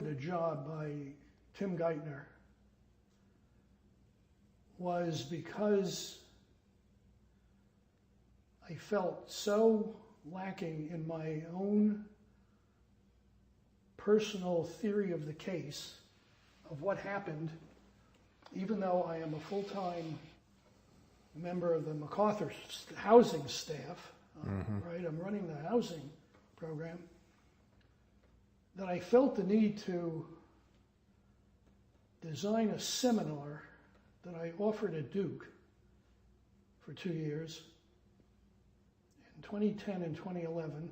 a job by Tim Geithner was because I felt so lacking in my own personal theory of the case of what happened, even though I am a full-time member of the MacArthur housing staff, right? I'm running the housing program, that I felt the need to design a seminar that I offered at Duke for 2 years, in 2010 and 2011,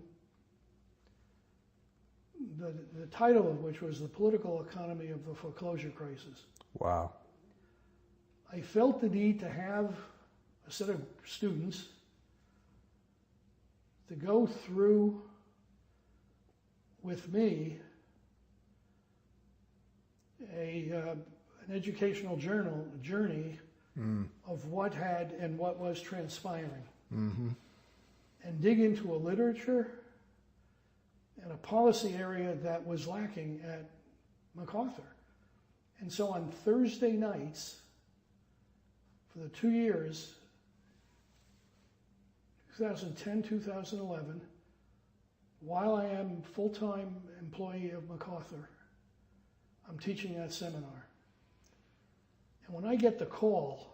the title of which was The Political Economy of the Foreclosure Crisis. Wow. I felt the need to have a set of students to go through with me an educational journey of what had and what was transpiring, and dig into a literature and a policy area that was lacking at MacArthur. And so on Thursday nights for the 2 years, 2010, 2011, while I am full-time employee of MacArthur, I'm teaching that seminar. And when I get the call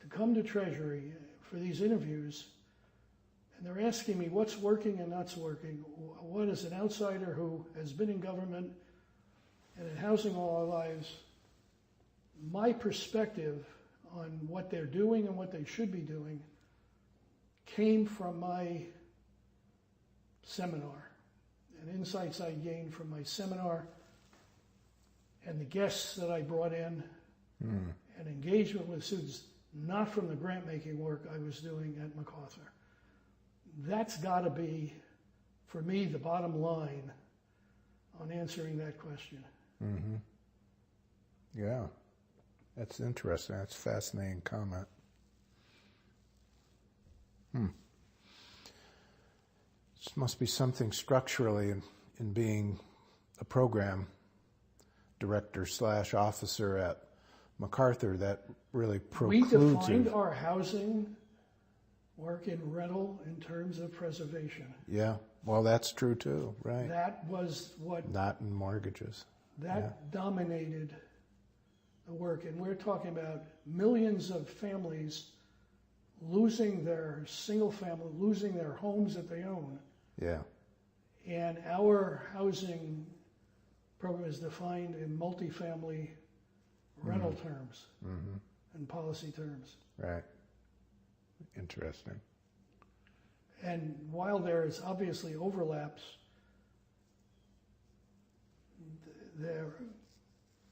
to come to Treasury for these interviews, and they're asking me what's working and not working, what is an outsider who has been in government and in housing all our lives, my perspective on what they're doing and what they should be doing came from my seminar and insights I gained from my seminar and the guests that I brought in and engagement with students, not from the grant-making work I was doing at MacArthur. That's got to be, for me, the bottom line on answering that question. Yeah, that's interesting. That's a fascinating comment. This must be something structurally in being a program director / officer at MacArthur that really precludes We defined our housing work in rental in terms of preservation. Yeah, well, that's true too, right? That was what... Not in mortgages. That dominated the work, and we're talking about millions of families losing their single family, losing their homes that they own. Yeah. And our housing program is defined in multifamily rental terms and policy terms. Right. Interesting. And while there is obviously overlaps, the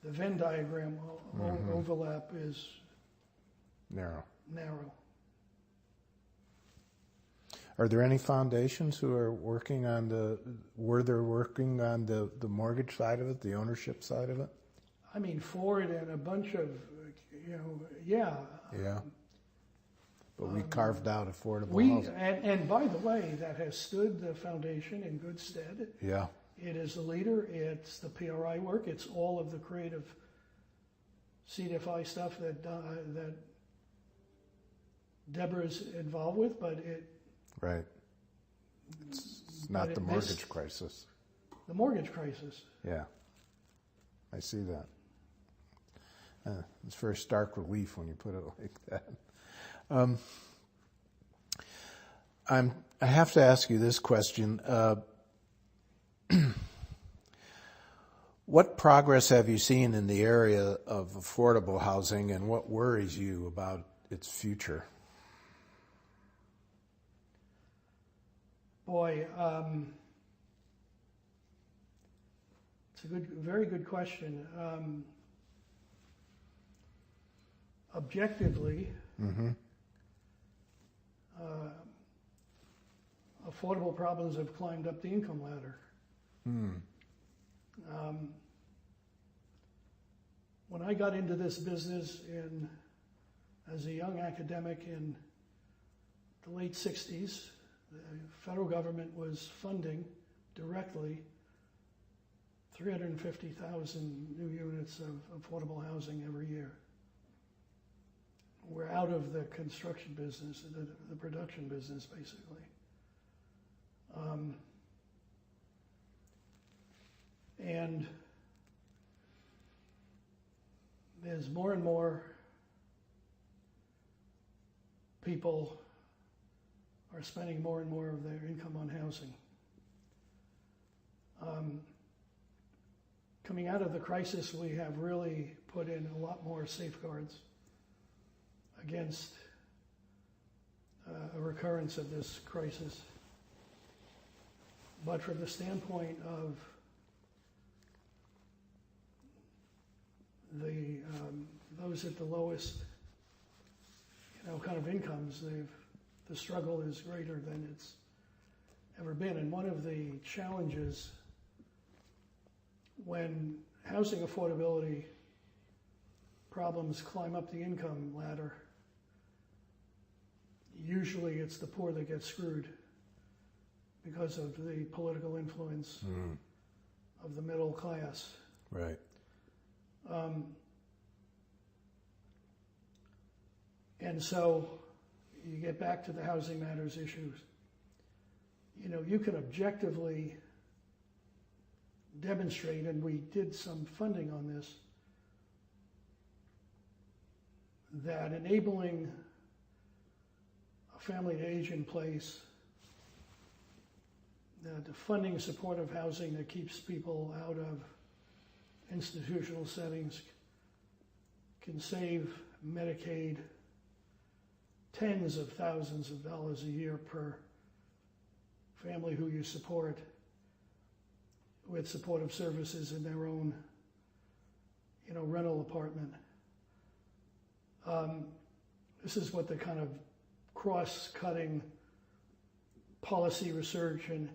Venn diagram overlap is narrow. Are there any foundations who are working on the mortgage side of it, the ownership side of it? I mean, Ford and a bunch of, yeah. Yeah. But we carved out affordable housing. And by the way, that has stood the foundation in good stead. Yeah. It is the leader. It's the PRI work. It's all of the creative CDFI stuff that Deborah's involved with, but it... Right. It's not the mortgage crisis. The mortgage crisis. Yeah. I see that. It's very stark relief when you put it like that. I have to ask you this question. What progress have you seen in the area of affordable housing, and what worries you about its future? Boy, it's a very good question. Objectively, affordable problems have climbed up the income ladder. When I got into this business as a young academic in the late 60s, the federal government was funding directly 350,000 new units of affordable housing every year. We're out of the construction business, the production business, basically. And there's more and more people are spending more and more of their income on housing. Coming out of the crisis, we have really put in a lot more safeguards against a recurrence of this crisis. But from the standpoint of those at the lowest, kind of incomes, the struggle is greater than it's ever been. And one of the challenges when housing affordability problems climb up the income ladder, usually it's the poor that get screwed because of the political influence of the middle class. Right. And so you get back to the housing matters issues. You can objectively demonstrate, and we did some funding on this, that enabling a family to age in place, the funding supportive housing that keeps people out of institutional settings can save Medicaid tens of thousands of dollars a year per family who you support with supportive services in their own, rental apartment. This is what the kind of cross-cutting policy research and,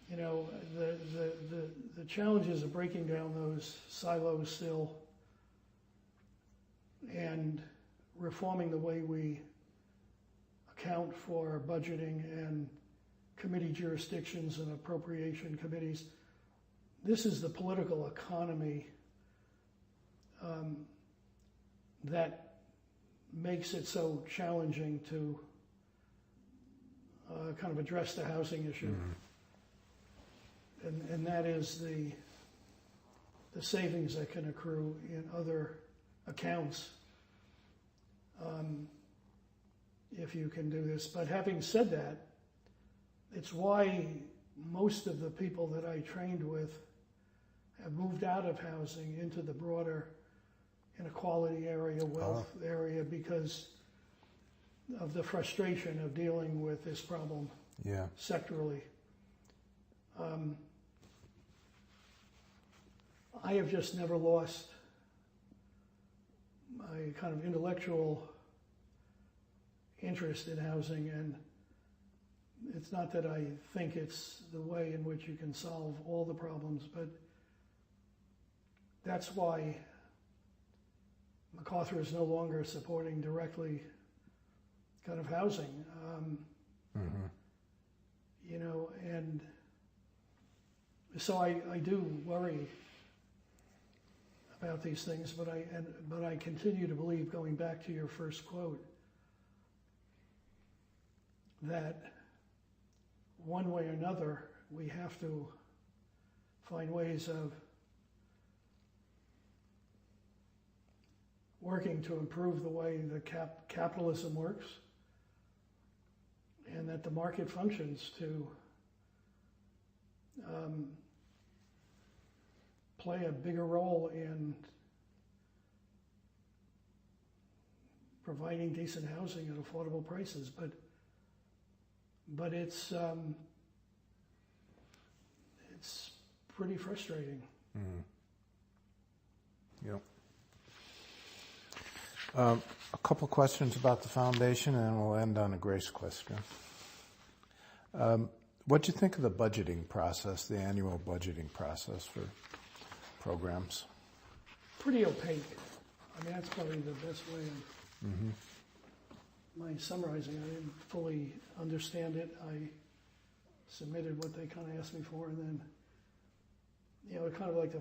the challenges of breaking down those silos still and reforming the way we account for budgeting and committee jurisdictions and appropriation committees. This is the political economy that makes it so challenging to kind of address the housing issue. And that is the savings that can accrue in other accounts if you can do this. But having said that, it's why most of the people that I trained with have moved out of housing into the broader inequality area, wealth area, because of the frustration of dealing with this problem sectorally. I have just never lost my kind of intellectual interest in housing, and it's not that I think it's the way in which you can solve all the problems, but that's why MacArthur is no longer supporting directly kind of housing. And so I do worry about these things, but I continue to believe, going back to your first quote, that one way or another we have to find ways of working to improve the way the capitalism works and that the market functions to play a bigger role in providing decent housing at affordable prices. But it's pretty frustrating. Yep. A couple questions about the foundation, and then we'll end on a grace question. What do you think of the budgeting process, the annual budgeting process for programs? Pretty opaque. I mean, that's probably the best way of my summarizing. I didn't fully understand it. I submitted what they kind of asked me for, and then kind of like the